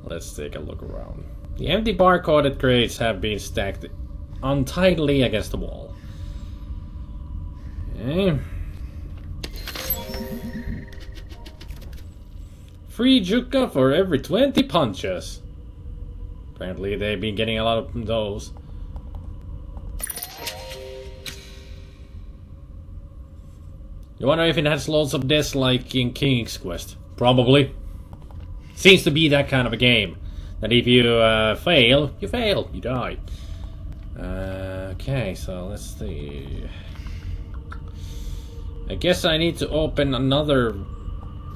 Let's take a look around. The empty barcoded crates have been stacked untidily against the wall. Okay. Free juka for every 20 punches. Apparently they've been getting a lot of those. You wonder if it has loads of this like in King's Quest? Probably. Seems to be that kind of a game. That if you fail, you die. Okay, so let's see. I guess I need to open another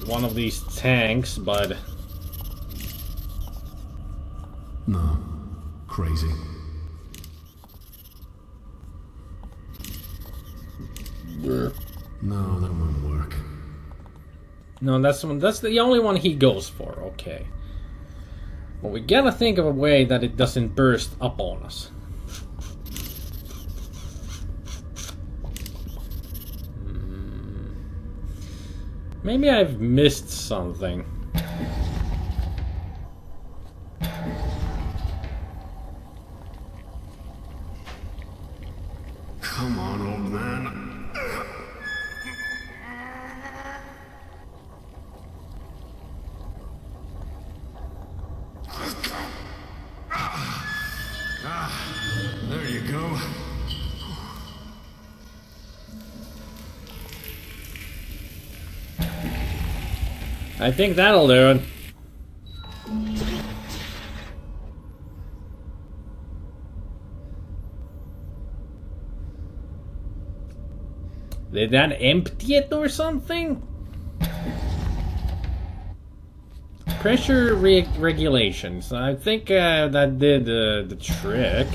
one of these tanks, but... No. Crazy. No, that won't work. No, that's the only one he goes for, okay. But we gotta think of a way that it doesn't burst up on us. Maybe I've missed something. Come on, old man. There you go. I think that'll do it. Did that empty it or something? Pressure regulations. I think that did the trick.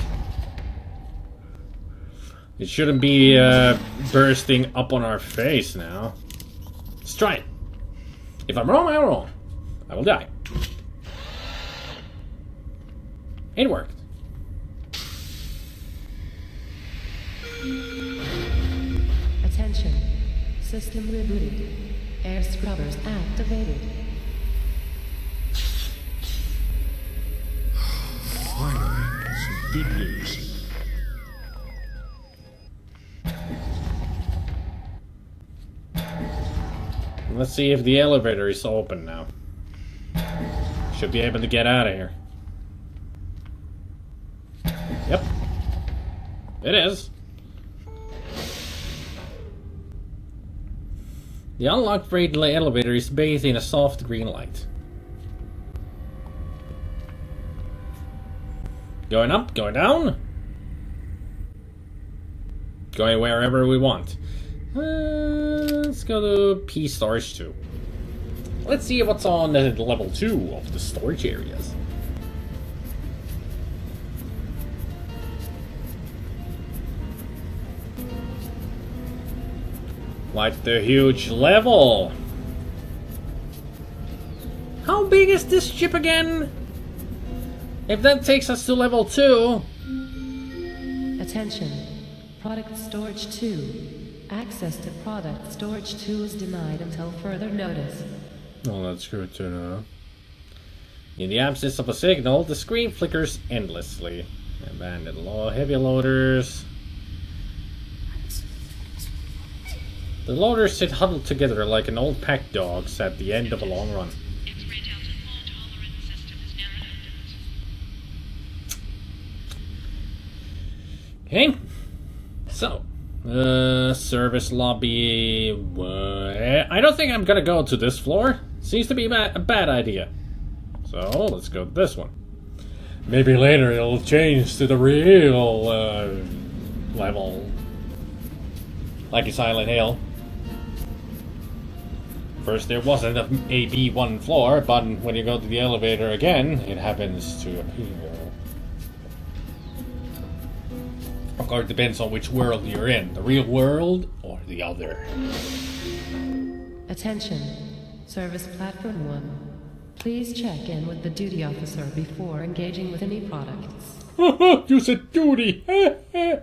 It shouldn't be bursting up on our face now. Let's try it. If I'm wrong, I'm wrong. I will die. It worked. Attention. System rebooted. Air scrubbers activated. Finally, some good news. Let's see if the elevator is open now. Should be able to get out of here. Yep. It is. The unlocked freight elevator is bathed in a soft green light. Going up, going down. Going wherever we want. Let's go to P Storage 2. Let's see what's on level 2 of the storage areas. Quite the huge level. How big is this ship again? If that takes us to level 2... Attention. Product Storage 2. Access to Product Storage 2 is denied until further notice. Oh, that's good to know. In the absence of a signal, the screen flickers endlessly. Abandoned heavy loaders. The loaders sit huddled together like an old pack dogs at the end of a long run. Okay, so service lobby. I don't think I'm gonna go to this floor. Seems to be a bad idea. So let's go to this one. Maybe later it'll change to the real level, like in Silent Hill. First there wasn't a B1 floor, but when you go to the elevator again, it happens to appear. Of course, it depends on which world you're in. The real world or the other. Attention. Service Platform 1. Please check in with the duty officer before engaging with any products. You said duty! The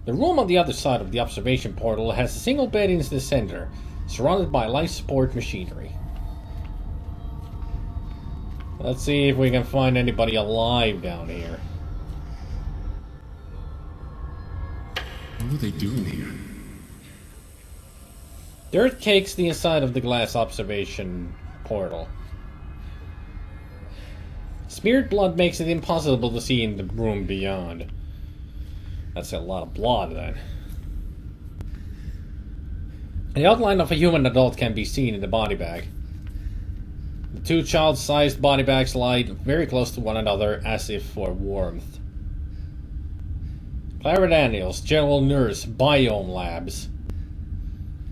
room on the other side of the observation portal has a single bed in the center, surrounded by life support machinery. Let's see if we can find anybody alive down here. What are they doing here? Dirt cakes the inside of the glass observation portal. Smeared blood makes it impossible to see in the room beyond. That's a lot of blood, then. The outline of a human adult can be seen in the body bag. The two child-sized body bags lie very close to one another, as if for warmth. Clara Daniels, General Nurse, Biome Labs.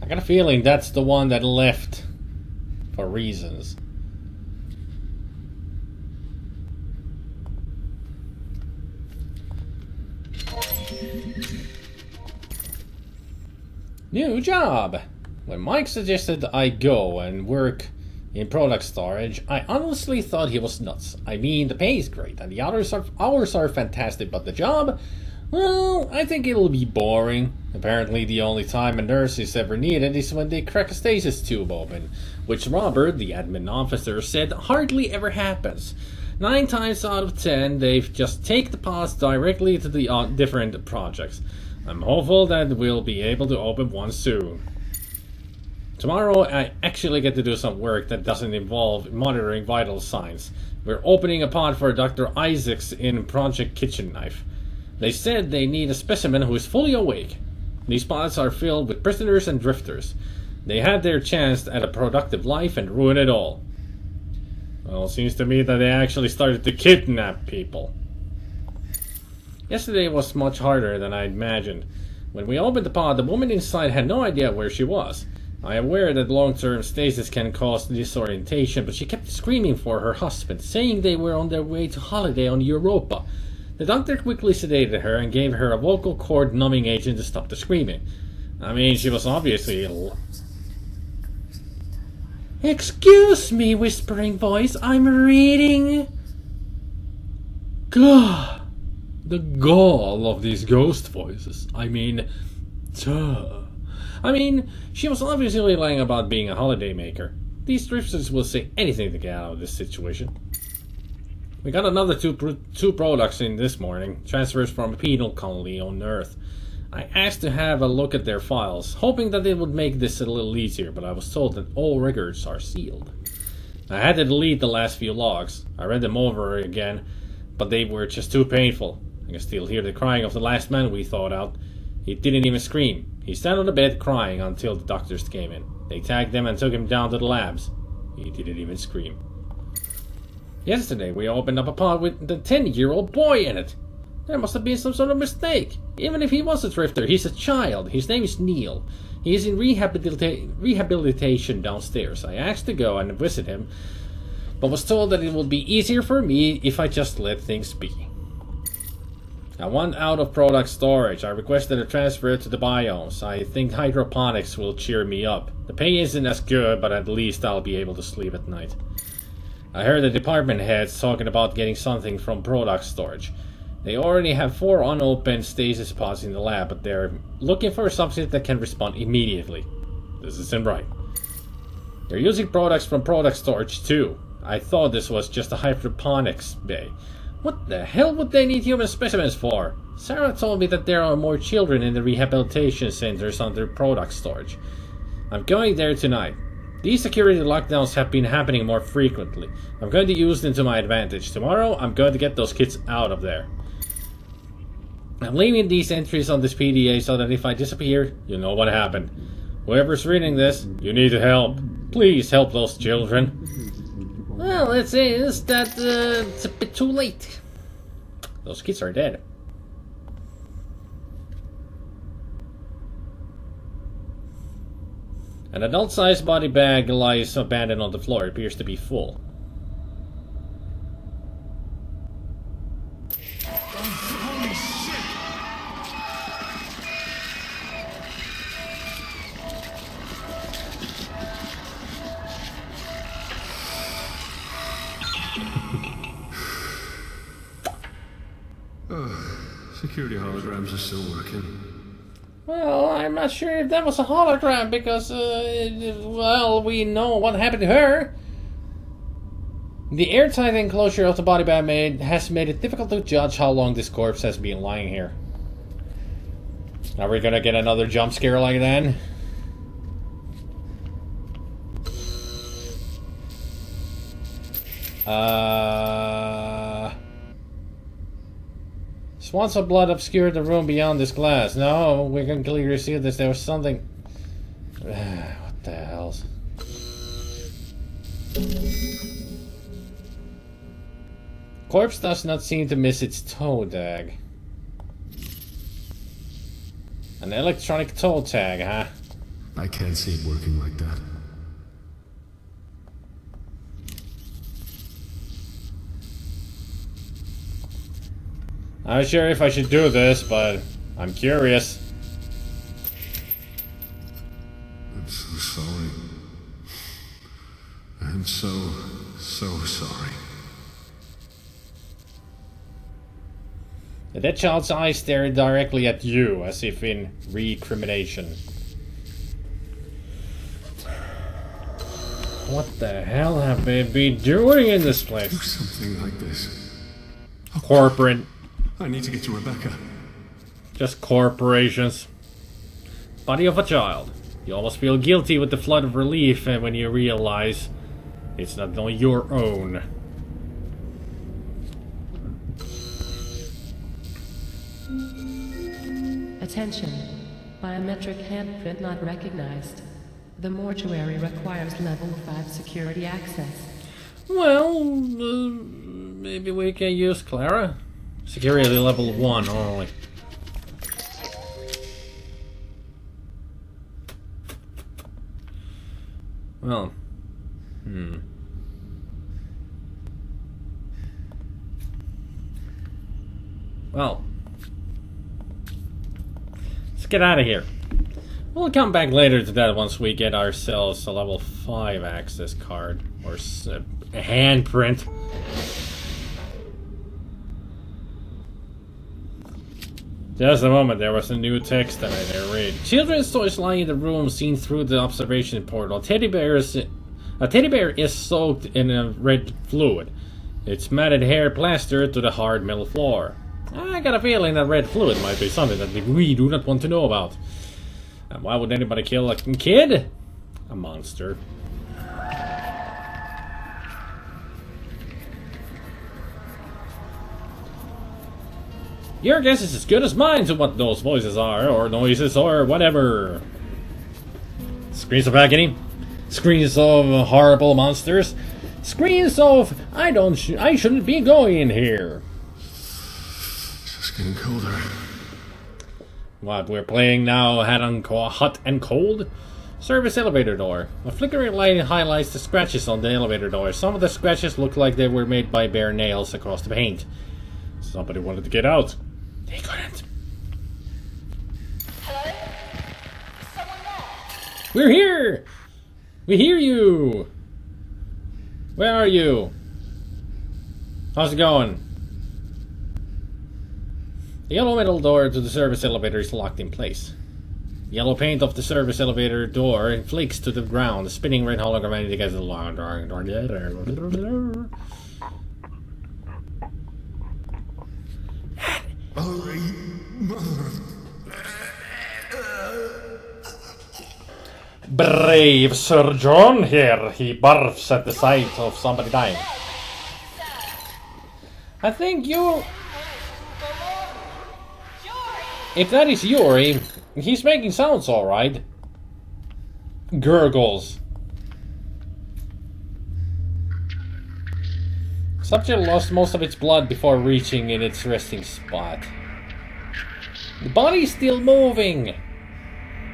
I got a feeling that's the one that left for reasons. New job! When Mike suggested I go and work in product storage, I honestly thought he was nuts. I mean, the pay is great and the hours are fantastic, but the job? Well, I think it'll be boring. Apparently the only time a nurse is ever needed is when they crack a stasis tube open, which Robert, the admin officer, said hardly ever happens. 9 times out of 10, they just take the pods directly to the different projects. I'm hopeful that we'll be able to open one soon. Tomorrow I actually get to do some work that doesn't involve monitoring vital signs. We're opening a pod for Dr. Isaacs in Project Kitchen Knife. They said they need a specimen who is fully awake. These pods are filled with prisoners and drifters. They had their chance at a productive life and ruined it all. Well, it seems to me that they actually started to kidnap people. Yesterday was much harder than I imagined. When we opened the pod, the woman inside had no idea where she was. I am aware that long-term stasis can cause disorientation, but she kept screaming for her husband, saying they were on their way to holiday on Europa. The doctor quickly sedated her and gave her a vocal cord numbing agent to stop the screaming. I mean, she was obviously... Excuse me, whispering voice, I'm reading... God, the gall of these ghost voices. I mean, duh. I mean, she was obviously lying about being a holiday maker. These drifters will say anything to get out of this situation. We got another two products in this morning, transfers from a penal colony on Earth. I asked to have a look at their files, hoping that it would make this a little easier, but I was told that all records are sealed. I had to delete the last few logs. I read them over again, but they were just too painful. I can still hear the crying of the last man we thought out. He didn't even scream. He sat on the bed crying until the doctors came in. They tagged him and took him down to the labs. He didn't even scream. Yesterday we opened up a pod with the 10-year-old boy in it. There must have been some sort of mistake. Even if he was a drifter, he's a child. His name is Neil. He is in rehabilitation downstairs. I asked to go and visit him, but was told that it would be easier for me if I just let things be. I want out of product storage. I requested a transfer to the biomes. I think hydroponics will cheer me up. The pay isn't as good, but at least I'll be able to sleep at night. I heard the department heads talking about getting something from product storage. They already have 4 unopened stasis pods in the lab, but they're looking for something that can respond immediately. This isn't right. They're using products from product storage too. I thought this was just a hydroponics bay. What the hell would they need human specimens for? Sarah told me that there are more children in the rehabilitation centers under product storage. I'm going there tonight. These security lockdowns have been happening more frequently. I'm going to use them to my advantage. Tomorrow, I'm going to get those kids out of there. I'm leaving these entries on this PDA so that if I disappear, you know what happened. Whoever's reading this, you need to help. Please help those children. Well, it is that it's a bit too late. Those kids are dead. An adult-sized body bag lies abandoned on the floor. It appears to be full. Holy shit! Security holograms are still working. Well, I'm not sure if that was a hologram because, well, we know what happened to her. The airtight enclosure of the body bag has made it difficult to judge how long this corpse has been lying here. Are we gonna get another jump scare like that? Swans of blood obscured the room beyond this glass. No, we can clearly see this. There was something... what the hell? Corpse does not seem to miss its toe tag. An electronic toe tag, huh? I can't see it working like that. I'm not sure if I should do this, but I'm curious. I'm so sorry. I'm so sorry. The dead child's eyes stare directly at you, as if in recrimination. What the hell have they been doing in this Do place? something like this. Corporate. I need to get to Rebecca. Just corporations. Body of a child. You almost feel guilty with the flood of relief when you realize it's not only your own. Attention. Biometric handprint not recognized. The mortuary requires level 5 security access. Well, maybe we can use Clara? Security level 1 only. Well, Well, let's get out of here. We'll come back later to that once we get ourselves a level 5 access card. Or a handprint. Just a moment, there was a new text that I didn't read. Children's toys lying in the room seen through the observation portal. A teddy bear is soaked in a red fluid. Its matted hair plastered to the hard metal floor. I got a feeling that red fluid might be something that we do not want to know about. And why would anybody kill a kid? A monster. Your guess is as good as mine to what those voices are, or noises, or whatever. Screams of agony, screams of horrible monsters, screams of I shouldn't be going in here. It's just getting colder. What we're playing now, hot and cold. Service elevator door. A flickering light highlights the scratches on the elevator door. Some of the scratches look like they were made by bare nails across the paint. Somebody wanted to get out. They couldn't. Hello? Is someone there? We're here! We hear you! Where are you? How's it going? The yellow metal door to the service elevator is locked in place. The yellow paint of the service elevator door flakes to the ground, spinning red hologram against the long door. Hurry, mother. Brave Sir John here. He barfs at the sight of somebody dying. I think you... If that is Yuri, he's making sounds alright. Gurgles. Subject lost most of its blood before reaching in its resting spot. The body is still moving.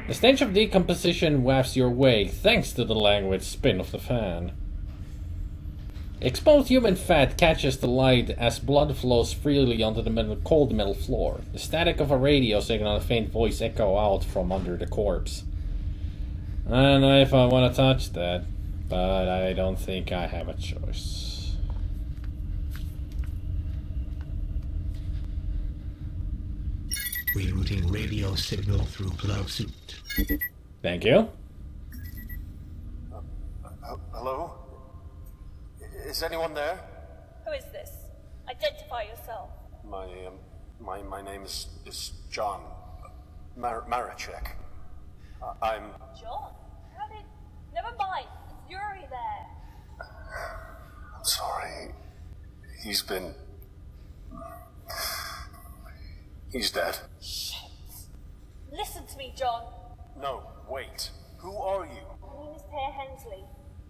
The stench of decomposition wafts your way thanks to the languid spin of the fan. Exposed human fat catches the light as blood flows freely onto the cold metal floor. The static of a radio signal and a faint voice echo out from under the corpse. I don't know if I want to touch that, but I don't think I have a choice. Rerouting radio signal through glove suit. Thank you. Hello? Is anyone there? Who is this? Identify yourself. My name is John Maracek. I'm... John? How did... Never mind. It's Yuri there. I'm sorry. He's dead. Shit. Listen to me, John. No, wait. Who are you? My name is Pear Hensley.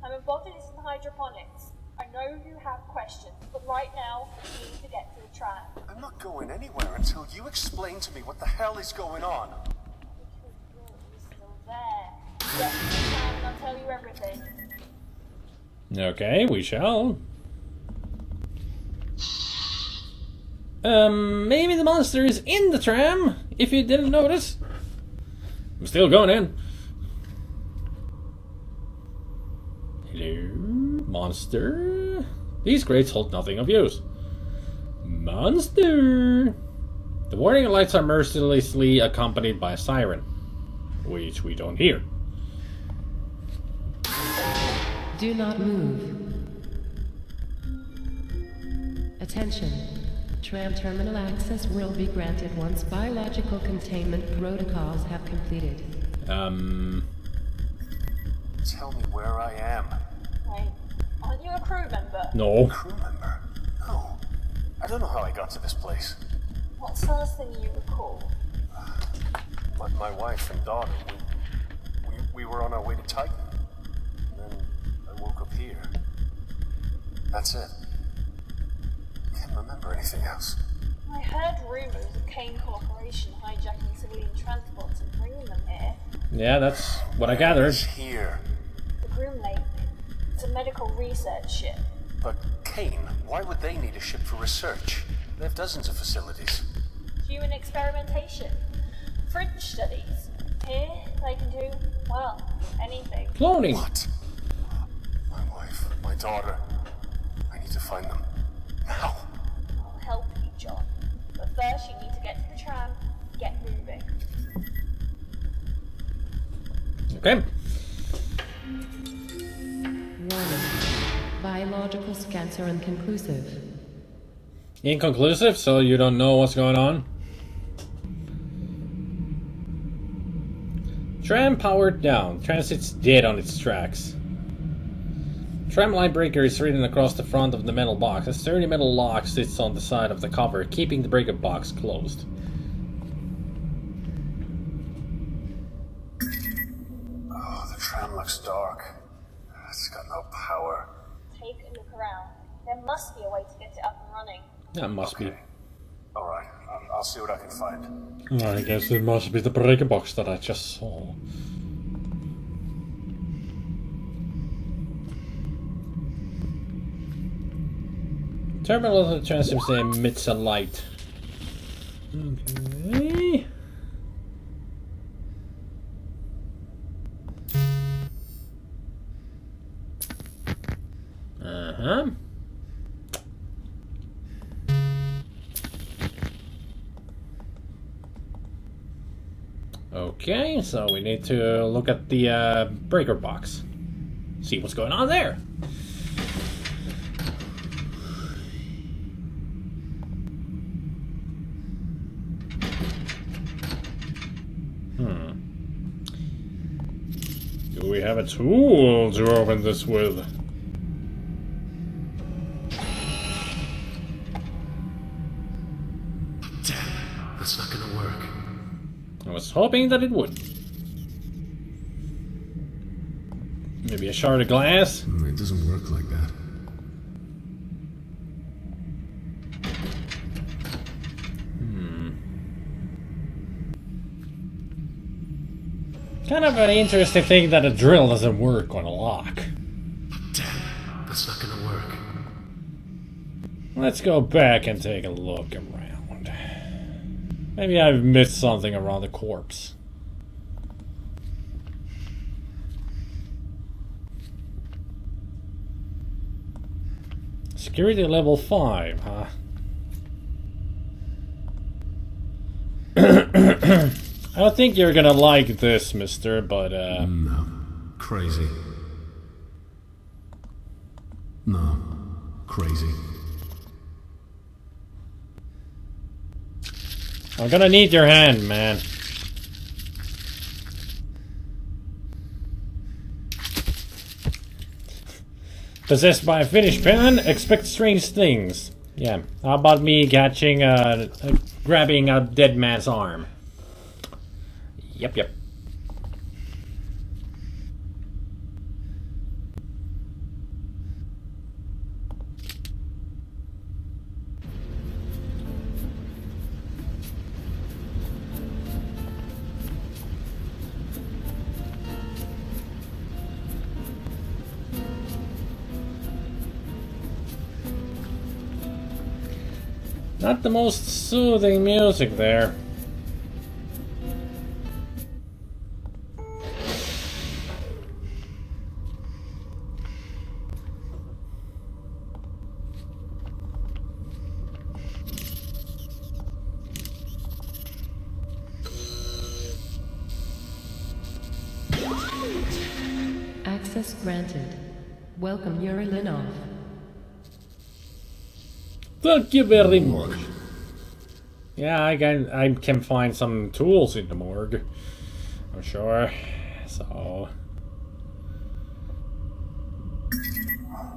I'm involved in hydroponics. I know you have questions, but right now, we need to get to the tram. I'm not going anywhere until you explain to me what the hell is going on. Because Yuri's still there. Get to the tram and I'll tell you everything. Okay, we shall. Maybe the monster is in the tram, if you didn't notice. I'm still going in. Hello, monster. These crates hold nothing of use. Monster. The warning lights are mercilessly accompanied by a siren, which we don't hear. Do not move. Attention. Tram terminal access will be granted once biological containment protocols have completed. Tell me where I am. Wait, aren't you a crew member? No. Crew member? No. I don't know how I got to this place. What's the first thing you recall? My wife and daughter, we were on our way to Titan. And then I woke up here. That's it. I can't remember anything else. I heard rumors of Kane Corporation hijacking civilian transports and bringing them here. Yeah, that's what I gathered. It's here. The Groom Lake. It's a medical research ship. But Kane, why would they need a ship for research? They have dozens of facilities. Human experimentation. Fringe studies. Here, they can do, well, anything. Cloning. What? My wife, my daughter. I need to find them. Now. I'll help you, John. But first, you need to get to the tram. Get moving. Okay. Warning. Biological scans are inconclusive. Inconclusive, so you don't know what's going on. Tram powered down. Transit's dead on its tracks. Tram line breaker is ridden across the front of the metal box. A sturdy metal lock sits on the side of the cover, keeping the breaker box closed. Oh, the tram looks dark. It's got no power. Take a look around. There must be a way to get it up and running. That must Okay. Alright, I'll see what I can find. be. I guess it must be the breaker box that I just saw. Terminal of the transmitter emits a light. Okay. Uh-huh. Okay, so we need to look at the breaker box. See what's going on there. Do we have a tool to open this with? Damn, that's not gonna work. I was hoping that it would. Maybe a shard of glass? It doesn't work like that. Kind of an interesting thing that a drill doesn't work on a lock. Damn, that's not gonna work. Let's go back and take a look around. Maybe I've missed something around the corpse. Security level 5, huh? I don't think you're gonna like this, mister, but No. Crazy. No. Crazy. I'm gonna need your hand, man. Possessed by a Finnish pan, expect strange things. Yeah, how about me catching, grabbing a dead man's arm? Yep. Not the most soothing music there. Access granted. Welcome, Yuri Linov. Thank you very much. Yeah, I can find some tools in the morgue, I'm sure. So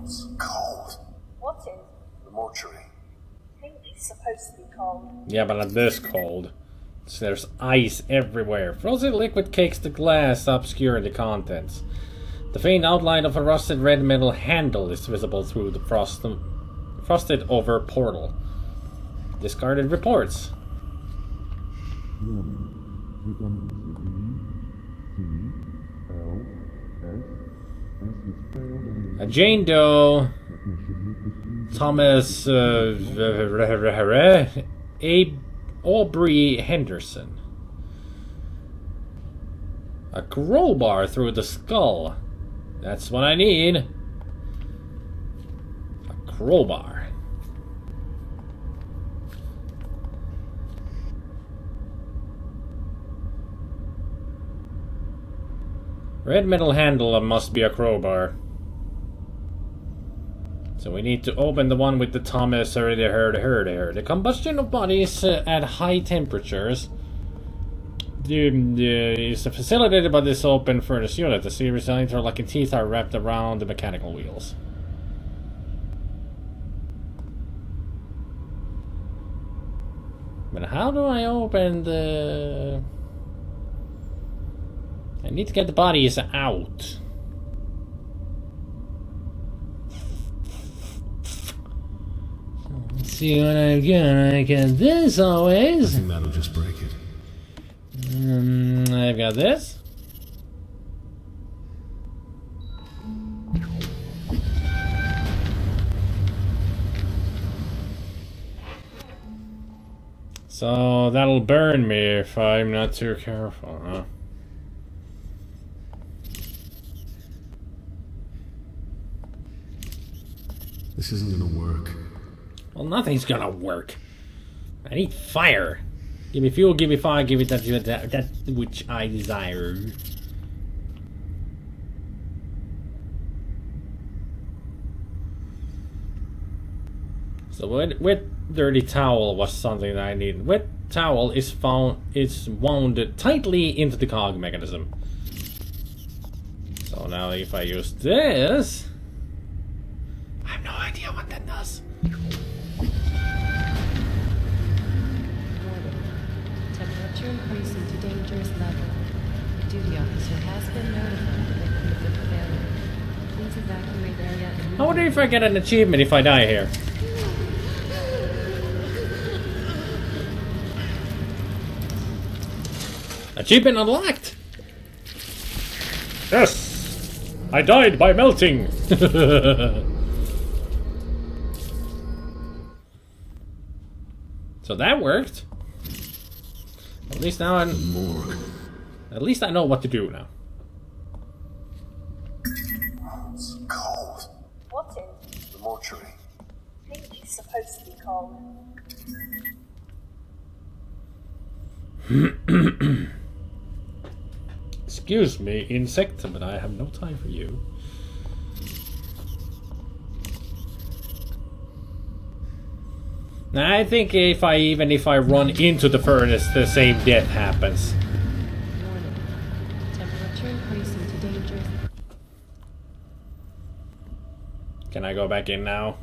It's cold. What is? The mortuary. I think it's supposed to be cold. yeah, but not this cold. So there's ice everywhere. Frozen liquid cakes the glass, obscuring the contents. The faint outline of a rusted red metal handle is visible through the frosted over portal. Discarded reports. A Jane Doe, Thomas Aubrey Henderson. A crowbar through the skull. That's what I need. A crowbar. Red metal handle must be a crowbar. So we need to open the one with the Thomas The combustion of bodies at high temperatures is facilitated by this open furnace unit. The series of interlocking teeth are wrapped around the mechanical wheels. But how do I open the... I need to get the bodies out. Let's see what I got. I got this I always. think that'll just break it. I've got this. So that'll burn me if I'm not too careful, huh? This isn't gonna work. Well, nothing's gonna work. I need fire. Give me fuel, give me fire, give me that which I desire. So wet dirty towel was something that I need. Wet towel is wound tightly into the cog mechanism. So now if I use this, I have no idea what that does. Temperature increasing to dangerous level. The duty officer has been notified of equipment failure. Please evacuate area immediately. I wonder if I get an achievement if I die here. Achievement unlocked! Yes! I died by melting! So that worked. At least now Morgue. At least I know what to do now. It's cold. What is? The mortuary. I think it's supposed to be cold. Excuse me, insect, but I have no time for you. I think if I run into the furnace, the same death happens. Warning. Temperature increasing to dangerous. Can I go back in now?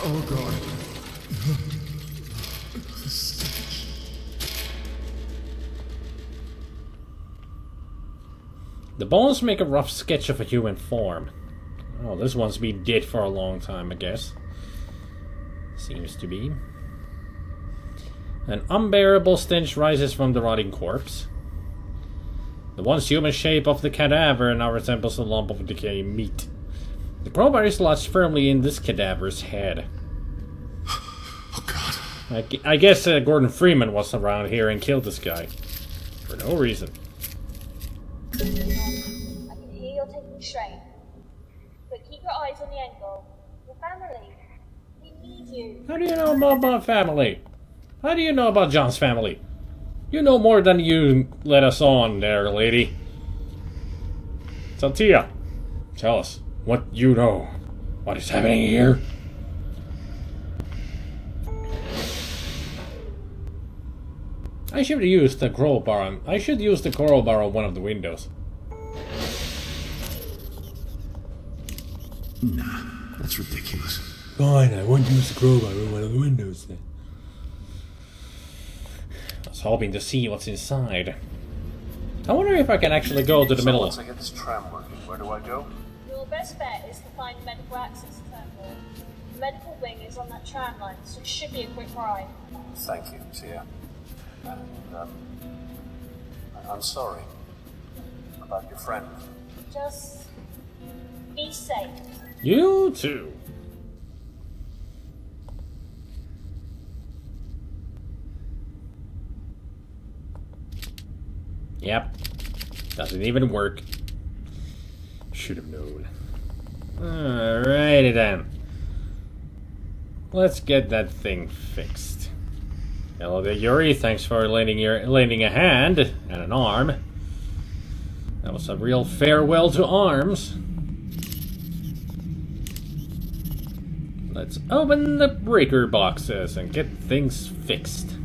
Oh god. The bones make a rough sketch of a human form. Oh, this one's been dead for a long time, I guess. Seems to be. An unbearable stench rises from the rotting corpse. The once human shape of the cadaver now resembles a lump of decaying meat. The crowbar is lodged firmly in this cadaver's head. Oh god. I guess Gordon Freeman was around here and killed this guy. For no reason. I can hear you're taking strain. But keep your eyes on the end goal. Your family. They need you. How do you know about my family? How do you know about John's family? You know more than you let us on there, lady. Santia, tell us what you know. What is happening here? I should use the crowbar. I should use the crowbar on one of the windows. Nah, that's ridiculous. Fine, I won't use the crowbar on one of the windows then. I was hoping to see what's inside. I wonder if I can actually go to the So middle. once I get this tram working, where do I go? Your best bet is to find the medical access terminal. The medical wing is on that tram line, so it should be a quick ride. Thank you, Tia. And, I'm sorry about your friend. Just be safe. You too. Yep. Doesn't even work. Should have known. Alrighty then. Let's get that thing fixed. Hello there, Yuri. Thanks for lending a hand and an arm. That was a real farewell to arms. Let's open the breaker boxes and get things fixed.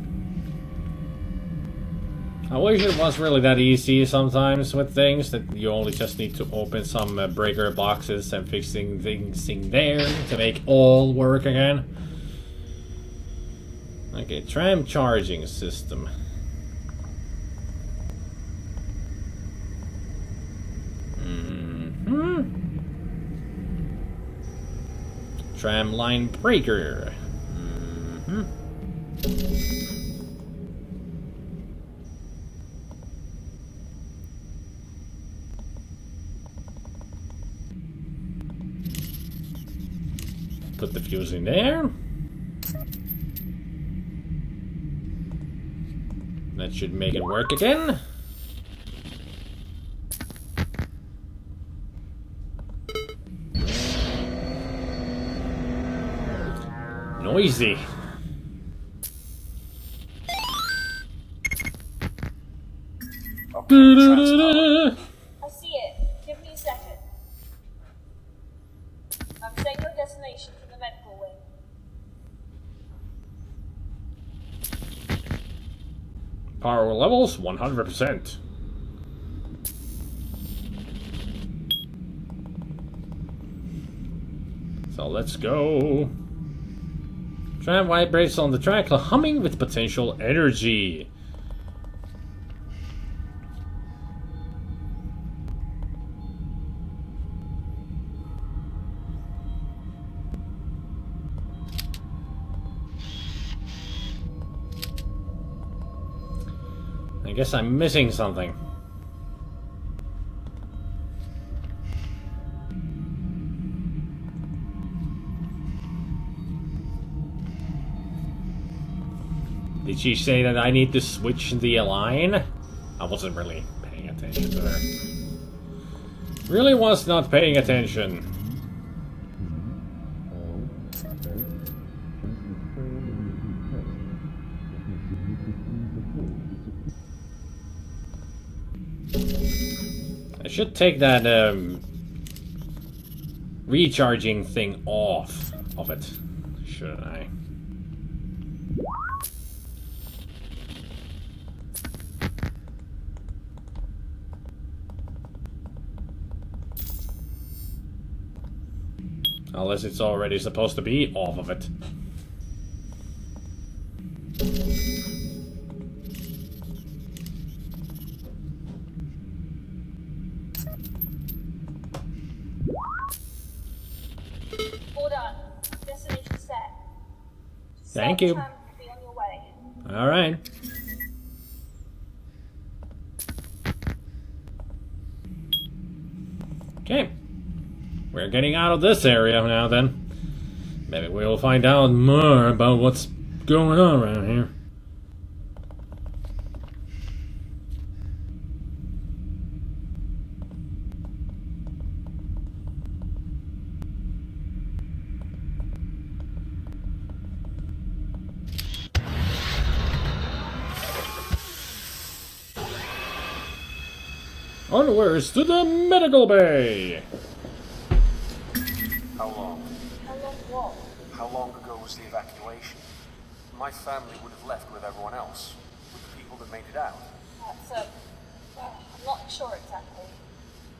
I wish it was really that easy sometimes with things, that you only just need to open some breaker boxes and fixing things in there to make all work again. Okay, tram charging system. Tram line breaker. Put the fuse in there. That should make it work again. Noisy. Okay, transport. I see it. Give me a second. I'm setting your destination for the medical wing. Power levels 100%. So let's go. Tram vibrates on the track, humming with potential energy. I guess I'm missing something. Did she say that I need to switch the line? I wasn't really paying attention to her. Really was not paying attention. I should take that recharging thing off of it, shouldn't I? Unless it's already supposed to be off of it. All done. Destination set. Thank you. Be on your way. Alright. Okay. We're getting out of this area now then. Maybe we'll find out more about what's going on around here. Onwards to the medical bay! How long? How long what? How long ago was the evacuation? My family would have left with everyone else, with the people that made it out. That's I'm not sure exactly.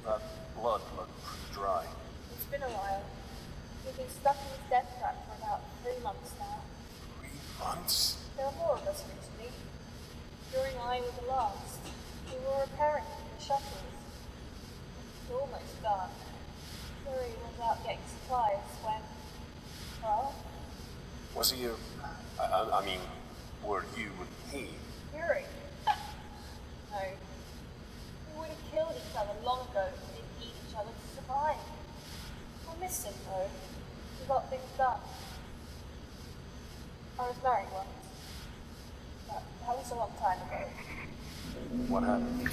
That blood looked pretty dry. It's been a while. We've been stuck in this death trap for about 3 months now. 3 months? There are more of us recently. During I was the last, we were repairing the shuttles. It's almost done. Fury was out getting supplies when, well, Was he I mean, were you and he? Fury. No. We would have killed each other long ago if we didn't need each other to survive. I miss him though. We got things done. I was married once. But that was a long time ago. What happened?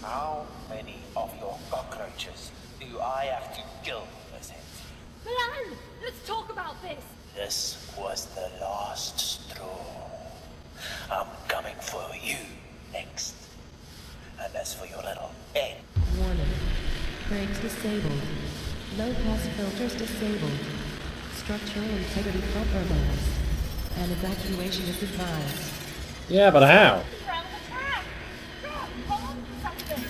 How many of your cockroaches do I have to kill, Miss Hensy? Milan, let's talk about this. This was the last straw. I'm coming for you next. And as for your little egg, Warning. Brakes disabled. Low pass filters disabled. Structural integrity compromised. And evacuation is advised. Yeah, but how? Around the trap! God, hold on to something!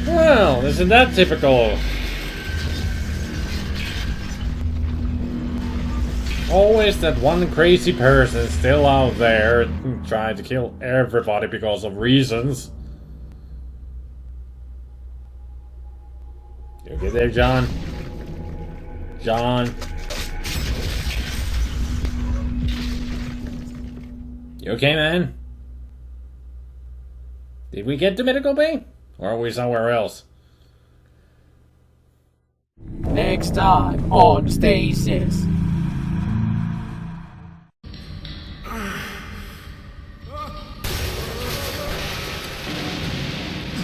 Well, isn't that typical? Always that one crazy person still out there trying to kill everybody because of reasons. You okay there, John? John? You okay, man? Did we get to medical bay? Or are we somewhere else? Next time on Stasis.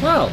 Well,